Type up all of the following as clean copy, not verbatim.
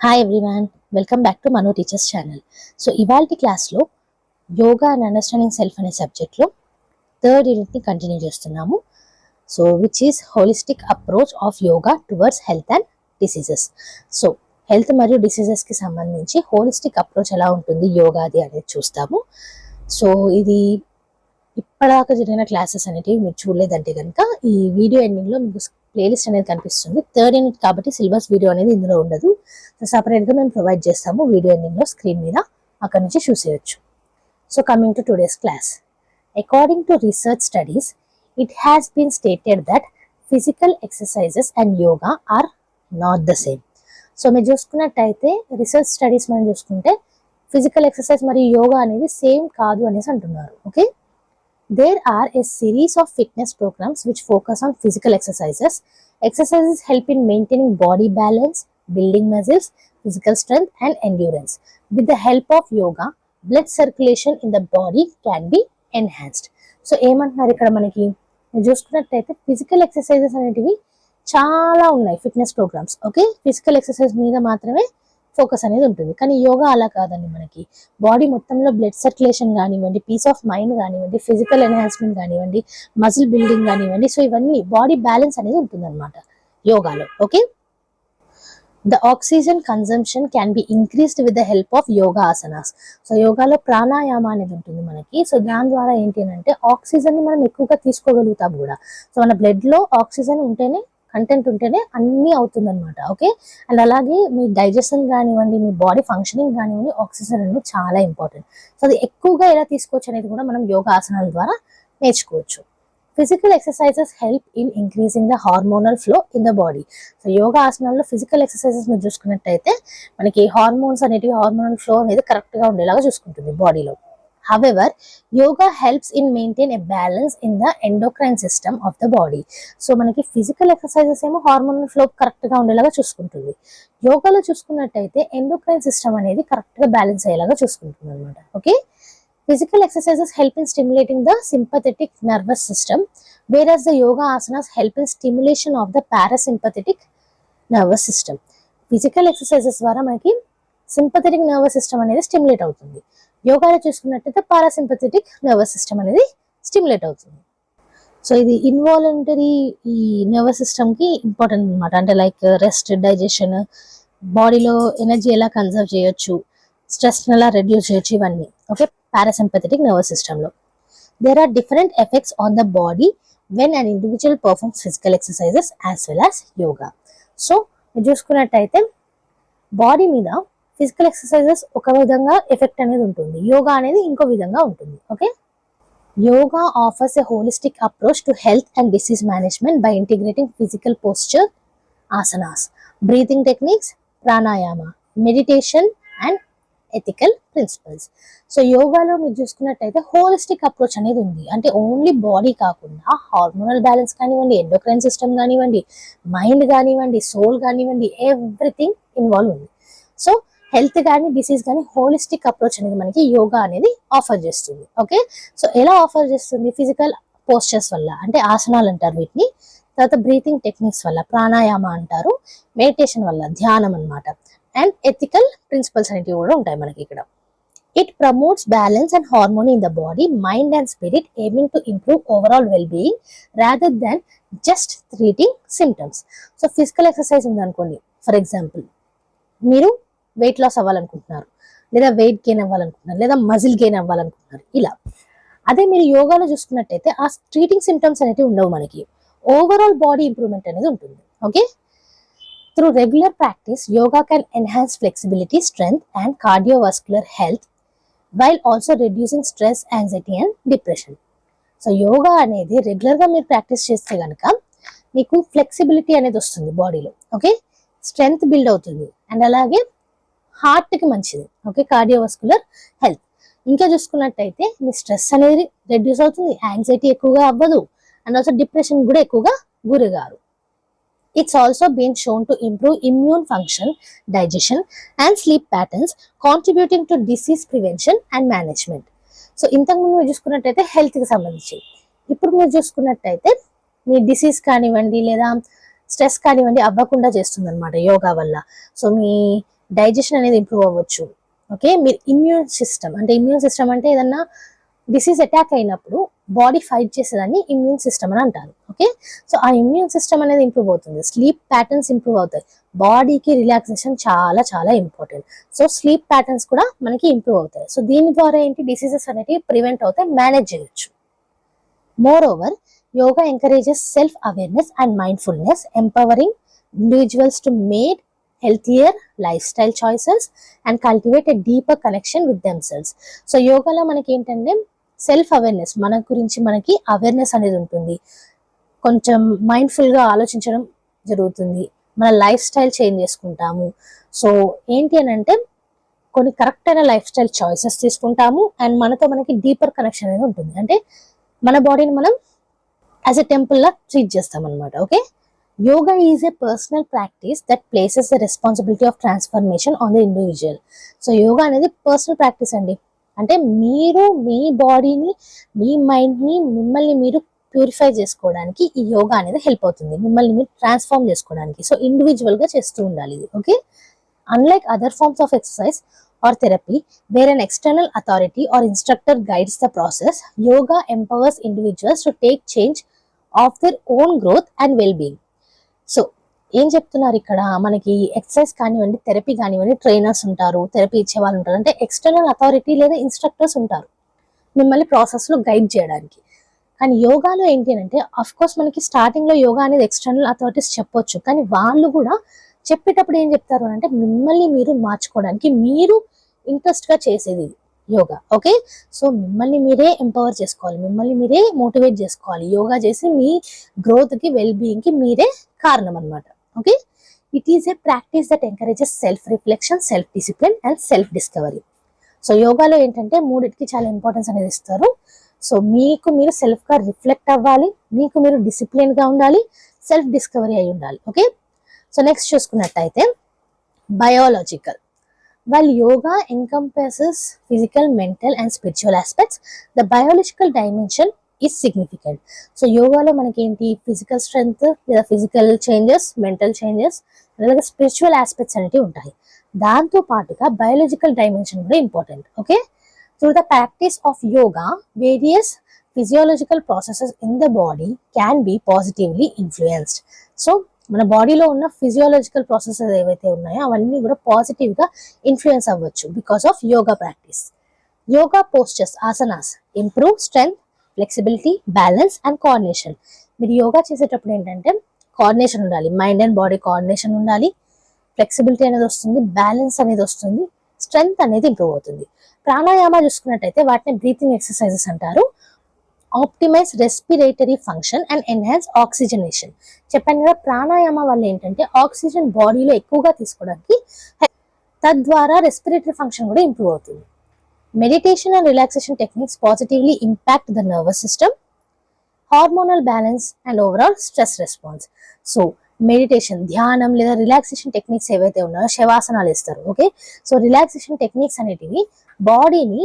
Hi everyone, welcome back to Manu teachers channel. So ఇవాల్టి క్లాస్లో yoga and understanding self అనే సబ్జెక్ట్లో థర్డ్ యూనిట్ని కంటిన్యూ చేస్తున్నాము. So which is holistic approach of yoga towards health and diseases. So health మరియు డిసీజెస్కి సంబంధించి holistic approach ఎలా ఉంటుంది యోగాది అనేది చూస్తాము. సో ఇది ఇప్పటిదాకా జరిగిన క్లాసెస్ అనేటివి మీరు చూడలేదంటే కనుక ఈ వీడియో ఎండింగ్లో మీకు ప్లేలిస్ట్ అనేది కనిపిస్తుంది. థర్డ్ యూనిట్ కాబట్టి సిలబస్ వీడియో అనేది ఇందులో ఉండదు. సో సపరేట్గా మేము ప్రొవైడ్ చేస్తాము వీడియో ఎండింగ్లో స్క్రీన్ మీద, అక్కడ నుంచి చూసేయచ్చు. So coming to today's class, according to research studies it has been stated that physical exercises and yoga are not the same. So మీరు చూసుకున్నట్టయితే రీసెర్చ్ స్టడీస్ మనం చూసుకుంటే ఫిజికల్ ఎక్సర్సైజ్ మరియు యోగా అనేది సేమ్ కాదు అనేసి అంటున్నారు. Okay, there are a series of fitness programs which focus on physical exercises. Exercises help in maintaining body balance, building muscles, physical strength and endurance. With the help of yoga, blood circulation in the body can be enhanced. So ఏమంటున్నారు ఇక్కడ మనకి చూసుకున్నట్టయితే physical exercises అనేటివి చాలా ఉన్నాయి fitness programmes. Okay, physical exercise మీద మాత్రమే focus అనేది ఉంటుంది. కానీ యోగా అలా కాదండి, మనకి బాడీ మొత్తంలో బ్లడ్ సర్క్యులేషన్ కానివ్వండి, పీస్ ఆఫ్ మైండ్ కానివ్వండి, ఫిజికల్ ఎన్హాన్స్మెంట్ కానివ్వండి, మజిల్ బిల్డింగ్ కానివ్వండి, సో ఇవన్నీ బాడీ బ్యాలెన్స్ అనేది ఉంటుంది అనమాట యోగాలో. Okay, the oxygen consumption can be increased with the help of yoga asanas. So యోగాలో ప్రాణాయామ అనేది ఉంటుంది మనకి. సో దాని ద్వారా ఏంటి అంటే ఆక్సిజన్ ని మనం ఎక్కువగా తీసుకోగలుగుతాం కూడా. సో మన బ్లడ్ లో ఆక్సిజన్ ఉంటేనే, కంటెంట్ ఉంటేనే అన్నీ అవుతుంది అనమాట. ఓకే, అండ్ అలాగే మీ డైజెషన్ కానివ్వండి, మీ బాడీ ఫంక్షనింగ్ కానివ్వండి, ఆక్సిజన్ అనేది చాలా ఇంపార్టెంట్. సో అది ఎక్కువగా ఎలా తీసుకోవచ్చు అనేది కూడా మనం యోగా ఆసనాల ద్వారా నేర్చుకోవచ్చు. Physical exercises help in increasing the hormonal flow in the body. So yoga ఆసనాల్లో ఫిజికల్ ఎక్సర్సైజెస్ మీరు చూసుకున్నట్టయితే మనకి హార్మోన్స్ అనేటివి, హార్మోనల్ ఫ్లో అనేది కరెక్ట్గా ఉండేలాగా చూసుకుంటుంది బాడీలో. However, yoga helps in maintain a balance in the endocrine system of the body. So మనకి ఫిజికల్ ఎక్సర్సైజెస్ ఏమో హార్మోనల్ ఫ్లో కరెక్ట్గా ఉండేలాగా చూసుకుంటుంది. యోగాలో చూసుకున్నట్టయితే ఎండోక్రైన్ సిస్టమ్ అనేది కరెక్ట్గా బ్యాలెన్స్ అయ్యేలాగా చూసుకుంటుంది అనమాట. Okay, physical exercises help in stimulating the sympathetic nervous system, whereas the yoga asanas help in stimulation of the parasympathetic nervous system. ఫిజికల్ ఎక్సర్సైజెస్ ద్వారా మనకి సింపథెటిక్ నర్వస్ సిస్టమ్ అనేది స్టిమ్యులేట్ అవుతుంది. యోగాలో చూసుకున్నట్టయితే పారాసింపథెటిక్ నర్వస్ సిస్టమ్ అనేది స్టిమ్యులేట్ అవుతుంది. సో ఇది ఇన్వాలంటరీ ఈ నర్వస్ సిస్టమ్కి ఇంపార్టెంట్ అనమాట. అంటే లైక్ రెస్ట్, డైజెషన్, బాడీలో ఎనర్జీ ఎలా కన్సర్వ్ చేయొచ్చు, స్ట్రెస్ ఎలా రెడ్యూస్ చేయొచ్చు, ఇవన్నీ. ఓకే, పారాసింపథెటిక్ నర్వస్ సిస్టంలో there are different effects on the body when an individual performs physical exercises as well as yoga. So మీరు చూసుకున్నట్టయితే బాడీ మీద ఫిజికల్ ఎక్సర్సైజెస్ ఒక విధంగా ఎఫెక్ట్ అనేది ఉంటుంది, యోగా అనేది ఇంకో విధంగా ఉంటుంది. Okay, yoga offers a holistic approach to health and disease management by integrating physical posture, asanas, breathing techniques, pranayama, meditation and ethical principles. So యోగాలో మీరు చూసుకున్నట్టయితే హోలిస్టిక్ అప్రోచ్ అనేది ఉంది. అంటే ఓన్లీ బాడీ కాకుండా హార్మోనల్ బ్యాలెన్స్ కానివ్వండి, ఎండోక్రైన్ సిస్టమ్ కానివ్వండి, మైండ్ కానివ్వండి, సోల్ కానివ్వండి, ఎవ్రీథింగ్ ఇన్వాల్వ్ ఉంది. సో హెల్త్ కానీ డిసీజ్ కానీ హోలిస్టిక్ అప్రోచ్ అనేది మనకి యోగా అనేది ఆఫర్ చేస్తుంది. ఓకే, సో ఎలా ఆఫర్ చేస్తుంది? ఫిజికల్ పోస్చర్స్ వల్ల, అంటే ఆసనాలు అంటారు వీటిని, తర్వాత బ్రీతింగ్ టెక్నిక్స్ వల్ల ప్రాణాయామ అంటారు, మెడిటేషన్ వల్ల ధ్యానం అనమాట, అండ్ ఎథికల్ ప్రిన్సిపల్స్ అనేటివి కూడా ఉంటాయి మనకి ఇక్కడ. It promotes balance and harmony in the body, mind and spirit, aiming to improve overall well being rather than just treating symptoms. So physical exercise ఉందనుకోండి, ఫర్ ఎగ్జాంపుల్ మీరు వెయిట్ లాస్ అవ్వాలనుకుంటున్నారు, లేదా weight gain అవ్వాలనుకుంటున్నారు, లేదా muscle gain అవ్వాలనుకుంటున్నారు, ఇలా. అదే మీరు యోగాలో చూసుకున్నట్టయితే ఆ ట్రీటింగ్ సిమ్టమ్స్ అనేవి ఉండవు మనకి, ఓవరాల్ బాడీ ఇంప్రూవ్మెంట్ అనేది ఉంటుంది. Okay, through regular practice yoga can enhance flexibility, strength and cardiovascular health while also reducing stress, anxiety and depression. So yoga అనేది రెగ్యులర్గా మీరు ప్రాక్టీస్ చేస్తే కనుక మీకు ఫ్లెక్సిబిలిటీ అనేది వస్తుంది బాడీలో. ఓకే, స్ట్రెంగ్త్ బిల్డ్ అవుతుంది, అండ్ అలాగే హార్ట్కి మంచిది. Okay, cardiovascular health. ఇంకా చూసుకున్నట్టయితే మీ స్ట్రెస్ అనేది రెడ్యూస్ అవుతుంది, యాంగ్జైటీ ఎక్కువగా అవ్వదు, అండ్ ఆల్సో డిప్రెషన్ కూడా ఎక్కువగా గురిగారు. It's also been shown to improve immune function, digestion and sleep patterns, contributing to disease prevention and management. So ఇంతకుముందు మీరు చూసుకున్నట్టయితే హెల్త్కి సంబంధించి, ఇప్పుడు మీరు చూసుకున్నట్టయితే మీ డిసీజ్ కానివ్వండి లేదా స్ట్రెస్ కానివ్వండి అవ్వకుండా చేస్తుంది అనమాట యోగా వల్ల. సో మీ డైజెషన్ అనేది ఇంప్రూవ్ అవ్వచ్చు. ఓకే, మీరు ఇమ్యూన్ సిస్టమ్ అంటే ఏదన్నా డిసీజ్ అటాక్ అయినప్పుడు బాడీ ఫైట్ చేసేదాన్ని ఇమ్యూన్ సిస్టమ్ అని అంటారు. ఓకే, సో ఆ ఇమ్యూన్ సిస్టమ్ అనేది ఇంప్రూవ్ అవుతుంది. స్లీప్ ప్యాటర్న్స్ ఇంప్రూవ్ అవుతాయి. బాడీకి రిలాక్సేషన్ చాలా చాలా ఇంపార్టెంట్. సో స్లీప్ ప్యాటర్న్స్ కూడా మనకి ఇంప్రూవ్ అవుతాయి. సో దీని ద్వారా ఏంటి డిసీజెస్ అనేవి ప్రివెంట్ అవుతాయి, మేనేజ్ చేయొచ్చు. More over, yoga encourages self awareness and mindfulness, empowering individuals to make healthier lifestyle choices and cultivate a deeper connection with themselves. So యోగాలో మనకి ఏంటంటే సెల్ఫ్ అవేర్నెస్, మన గురించి మనకి అవేర్నెస్ అనేది ఉంటుంది. కొంచెం మైండ్ఫుల్గా ఆలోచించడం జరుగుతుంది. మన లైఫ్ స్టైల్ చేంజ్ చేసుకుంటాము. సో ఏంటి అని అంటే కొన్ని కరెక్ట్ అయిన లైఫ్ స్టైల్ చాయిసెస్ తీసుకుంటాము అండ్ మనతో మనకి డీపర్ కనెక్షన్ అనేది ఉంటుంది. అంటే మన బాడీని మనం as a temple law treat చేస్తాం అనమాట. Okay, yoga is a personal practice that places the responsibility of transformation on the individual. So yoga అనేది పర్సనల్ ప్రాక్టీస్ అండి. అంటే మీరు మీ బాడీని, మీ మైండ్ని, మిమ్మల్ని మీరు ప్యూరిఫై చేసుకోవడానికి ఈ యోగా అనేది హెల్ప్ అవుతుంది. మిమ్మల్ని మీరు ట్రాన్స్ఫార్మ్ చేసుకోవడానికి. సో ఇండివిజువల్గా చేస్తూ ఉండాలి ఇది. Okay, unlike other forms of exercise or therapy where an external authority or instructor guides the process, yoga empowers individuals to take change of their own growth and well-being. So ఏం చెప్తున్నారు ఇక్కడ, మనకి exercise కానివ్వండి, therapy కానివ్వండి, trainers ఉంటారు, therapy ఇచ్చే వాళ్ళు ఉంటారు. అంటే ఎక్స్టర్నల్ అథారిటీ లేదా ఇన్స్ట్రక్టర్స్ ఉంటారు మిమ్మల్ని ప్రాసెస్లో గైడ్ చేయడానికి. కానీ యోగాలో ఏంటి అంటే అఫ్ కోర్స్ మనకి స్టార్టింగ్లో యోగా అనేది ఎక్స్టర్నల్ అథారిటీస్ చెప్పొచ్చు, కానీ వాళ్ళు కూడా చెప్పేటప్పుడు ఏం చెప్తారు అంటే మిమ్మల్ని మీరు మార్చుకోవడానికి మీరు ఇంట్రెస్ట్గా చేసేది యోగా. ఓకే, సో మిమ్మల్ని మీరే ఎంపవర్ చేసుకోవాలి, మిమ్మల్ని మీరే మోటివేట్ చేసుకోవాలి. యోగా చేసి మీ గ్రోత్కి, వెల్బీయింగ్కి మీరే కారణం అనమాట. Okay, it is a practice that encourages self reflection, self discipline and self discovery. So యోగాలో ఏంటంటే మూడింటికి చాలా ఇంపార్టెన్స్ అనేది ఇస్తారు. సో మీకు మీరు సెల్ఫ్గా రిఫ్లెక్ట్ అవ్వాలి, మీకు మీరు డిసిప్లిన్గా ఉండాలి, సెల్ఫ్ డిస్కవరీ అయి ఉండాలి. ఓకే, సో నెక్స్ట్ చూసుకున్నట్టయితే biological. While yoga encompasses physical, mental and spiritual aspects, the biological dimension is significant. So యోగాలో మనకి ఏంటి ఫిజికల్ స్ట్రెంగ్త్ లేదా ఫిజికల్ చేంజెస్, మెంటల్ చేంజెస్, అలాగే స్పిరిచువల్ ఆస్పెక్ట్స్ అనేవి ఉంటాయి. దాంతో పాటుగా బయాలజికల్ డైమెన్షన్ కూడా important. Okay, through the practice of yoga various physiological processes in the body can be positively influenced. So మన బాడీలో ఉన్న ఫిజియోలాజికల్ ప్రాసెసెస్ ఏవైతే ఉన్నాయో అవన్నీ కూడా పాజిటివ్గా ఇన్ఫ్లుయెన్స్ అవ్వచ్చు because of yoga practice. Yoga postures, asanas improve strength, flexibility, balance and coordination. మీరు యోగా చేసేటప్పుడు ఏంటంటే కోఆర్డినేషన్ ఉండాలి, మైండ్ అండ్ బాడీ కోఆర్డినేషన్ ఉండాలి, ఫ్లెక్సిబిలిటీ అనేది వస్తుంది, బ్యాలెన్స్ అనేది వస్తుంది, స్ట్రెంగ్త్ అనేది ఇంప్రూవ్ అవుతుంది. ప్రాణాయామ చూసుకున్నట్టయితే వాటిని బ్రీతింగ్ ఎక్సర్సైజెస్ అంటారు. Optimise respiratory function and enhance oxygenation. చెప్పాను కదా, ప్రాణాయామ వల్ల ఏంటంటే ఆక్సిజన్ బాడీలో ఎక్కువగా తీసుకోవడానికి, తద్వారా రెస్పిరేటరీ ఫంక్షన్ కూడా ఇంప్రూవ్ అవుతుంది. Meditation and relaxation techniques positively impact the nervous system, hormonal balance and overall stress response. So meditation, ధ్యానం లేదా రిలాక్సేషన్ టెక్నిక్స్ ఏవైతే ఉన్నాయో, శవాసనాలు ఇస్తారు. ఓకే, సో రిలాక్సేషన్ టెక్నిక్స్ అనేటివి బాడీని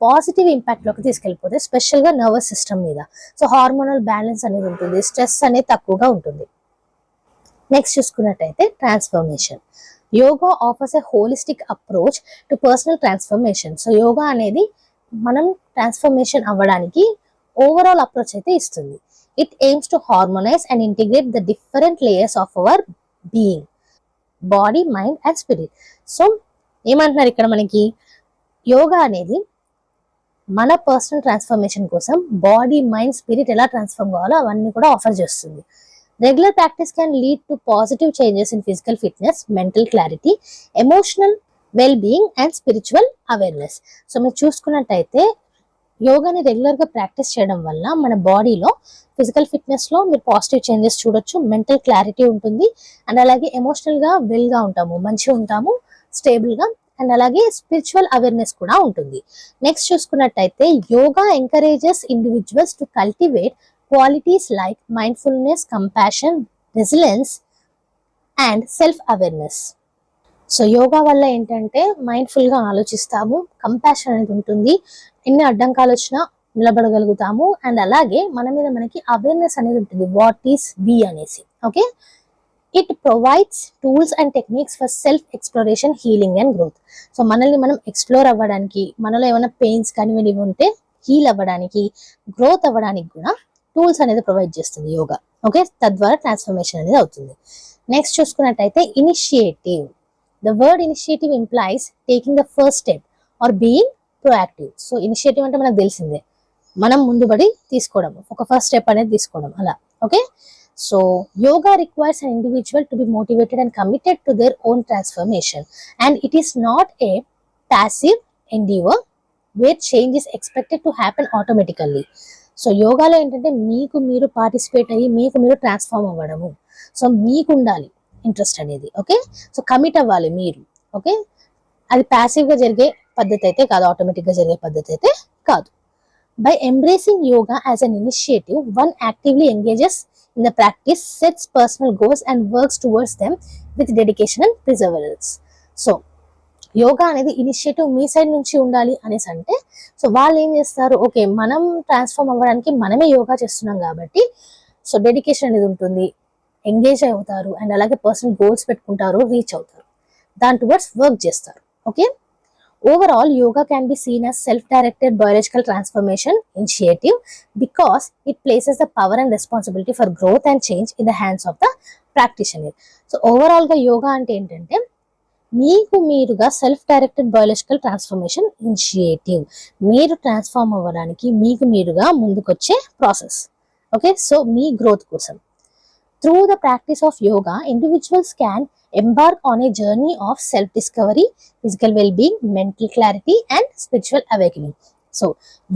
పాజిటివ్ ఇంపాక్ట్లోకి తీసుకెళ్ళిపోతే, స్పెషల్గా నర్వస్ సిస్టమ్ మీద. సో హార్మోనల్ బ్యాలెన్స్ అనేది ఉంటుంది, స్ట్రెస్ అనేది తక్కువగా ఉంటుంది. నెక్స్ట్ చూసుకున్నట్టయితే transformation. Yoga offers a holistic approach to personal transformation. So yoga అనేది మనం ట్రాన్స్ఫర్మేషన్ అవ్వడానికి ఓవరాల్ అప్రోచ్ అయితే ఇస్తుంది. It aims to harmonise and integrate the different layers of our being, body, mind and spirit. So ఏమంటున్నారు ఇక్కడ, మనకి యోగా అనేది మన పర్సనల్ ట్రాన్స్ఫర్మేషన్ కోసం బాడీ, మైండ్, స్పిరిట్ ఎలా ట్రాన్స్ఫార్మ్ కావాలో అవన్నీ కూడా ఆఫర్ చేస్తుంది. Regular practice can lead to positive changes in physical fitness, mental clarity, emotional well being and spiritual awareness. So మీరు చూసుకున్నట్టయితే యోగాని రెగ్యులర్గా ప్రాక్టీస్ చేయడం వల్ల మన బాడీలో ఫిజికల్ ఫిట్నెస్లో మీరు పాజిటివ్ చేంజెస్ చూడొచ్చు, మెంటల్ క్లారిటీ ఉంటుంది అండ్ అలాగే ఎమోషనల్గా వెల్గా ఉంటాము, మంచిగా ఉంటాము, స్టేబుల్గా, అండ్ అలాగే స్పిరిచువల్ అవేర్నెస్ కూడా ఉంటుంది. నెక్స్ట్ చూసుకున్నట్టయితే yoga encourages individuals to cultivate qualities like mindfulness, compassion, resilience and self awareness. So yoga వల్ల ఏంటంటే మైండ్ఫుల్గా ఆలోచిస్తాము, కంపాషన్ అనేది ఉంటుంది, ఎన్ని అడ్డంకాలు వచ్చినా నిలబడగలుగుతాము అండ్ అలాగే మన మీద మనకి అవేర్నెస్ అనేది ఉంటుంది, వాట్ ఈస్ వి అనేసి. Okay, it provides tools and techniques for self exploration, healing and growth. So మనల్ని మనం ఎక్స్ప్లోర్ అవ్వడానికి, మనలో ఏమైనా పెయిన్స్ కానీ ఉంటే హీల్ అవ్వడానికి, గ్రోత్ అవ్వడానికి కూడా టూల్స్ అనేది ప్రొవైడ్ చేస్తుంది యోగా. ఓకే, తద్వారా ట్రాన్స్ఫర్మేషన్ అనేది అవుతుంది. నెక్స్ట్ చూసుకున్నట్టయితే initiative. The word initiative implies taking the first step are being proactive. So initiative అంటే మనకు తెలిసిందే, మనం ముందుబడి తీసుకోవడం, ఒక ఫస్ట్ స్టెప్ అనేది తీసుకోవడం అలా. Okay, so yoga requires an individual to be motivated and committed to their own transformation, and it is not a passive endeavor where change is expected to happen automatically. So యోగాలో ఏంటంటే మీకు మీరు participate అయ్యి మీకు మీరు transform అవ్వడము. So మీకు ఉండాలి ఇంట్రెస్ట్ అనేది. ఓకే, సో కమిట్ అవ్వాలి మీరు. ఓకే, అది ప్యాసివ్గా జరిగే పద్ధతి అయితే కాదు, ఆటోమేటిక్గా జరిగే పద్ధతి అయితే కాదు. By embracing yoga as an initiative, one actively engages in the practice, sets personal goals and works towards them with dedication and perseverance. So yoga అనేది ఇనిషియేటివ్ మీ సైడ్ నుంచి ఉండాలి అనేసి అంటే, సో వాళ్ళు ఏం చేస్తారు, ఓకే మనం ట్రాన్స్ఫార్మ్ అవ్వడానికి మనమే యోగా చేస్తున్నాం కాబట్టి సో డెడికేషన్ అనేది ఉంటుంది, ఎంగేజ్ అవుతారు, అండ్ అలాగే పర్సనల్ గోల్స్ పెట్టుకుంటారు, రీచ్ అవుతారు, దాని టువర్డ్స్ వర్క్ చేస్తారు. Okay, overall yoga can be seen as self-directed biological transformation initiative because it places the power and responsibility for growth and change in the hands of the practitioner. So overall గా యోగా అంటే ఏంటంటే మీకు మీరుగా self directed biological transformation initiative, మీరు transform అవ్వడానికి మీకు మీరుగా ముందుకొచ్చే process. Okay, so మీ growth కోసం. Through the practice of yoga, individuals can embark on a journey of self-discovery, physical well-being, mental clarity and spiritual awakening. So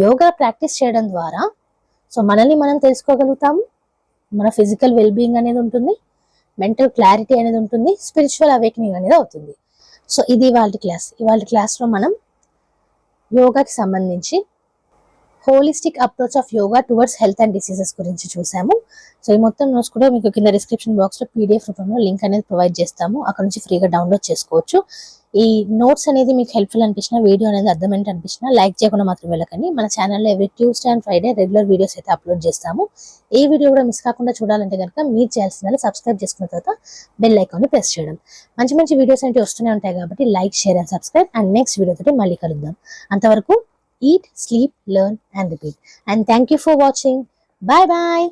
yoga practice చేయడం ద్వారా so మనల్ని మనం తెలుసుకోగలుగుతాము, మన ఫిజికల్ వెల్బీయింగ్ అనేది ఉంటుంది, మెంటల్ క్లారిటీ అనేది ఉంటుంది, స్పిరిచువల్ అవేకనింగ్ అనేది అవుతుంది. సో ఇది ఇవాళ క్లాస్. ఇవాళ క్లాస్లో మనం యోగాకి సంబంధించి holistic approach of yoga towards health and diseases గురించి చూసాము. సో ఈ మొత్తం నోట్స్ కూడా మీకు కింద డిస్క్రిప్షన్ బాక్స్లో పీడిఎఫ్ రూపంలో లింక్ అనేది ప్రొవైడ్ చేస్తాము, అక్కడ నుంచి ఫ్రీగా డౌన్లోడ్ చేసుకోవచ్చు. ఈ నోట్స్ అనేది మీకు హెల్ప్ఫుల్ అనిపించిన, వీడియో అనేది అర్థమైనట్టు అనిపించిన లైక్ చేయకుండా మాత్రం వెళ్ళకండి. మన ఛానల్లో every Tuesday and Friday regular videos అయితే అప్లోడ్ చేస్తాము. ఏ వీడియో కూడా మిస్ కాకుండా చూడాలంటే కనుక మీరు చేయాల్సిన సబ్స్క్రైబ్ చేసుకున్న తర్వాత బెల్ ఐకాన్ని ప్రెస్ చేయడం. మంచి మంచి వీడియోస్ అంటే వస్తూనే ఉంటాయి కాబట్టి like, share and subscribe. And next video తోటి మళ్ళీ కలుద్దాం. అంతవరకు eat, sleep, learn and repeat. And thank you for watching. Bye bye.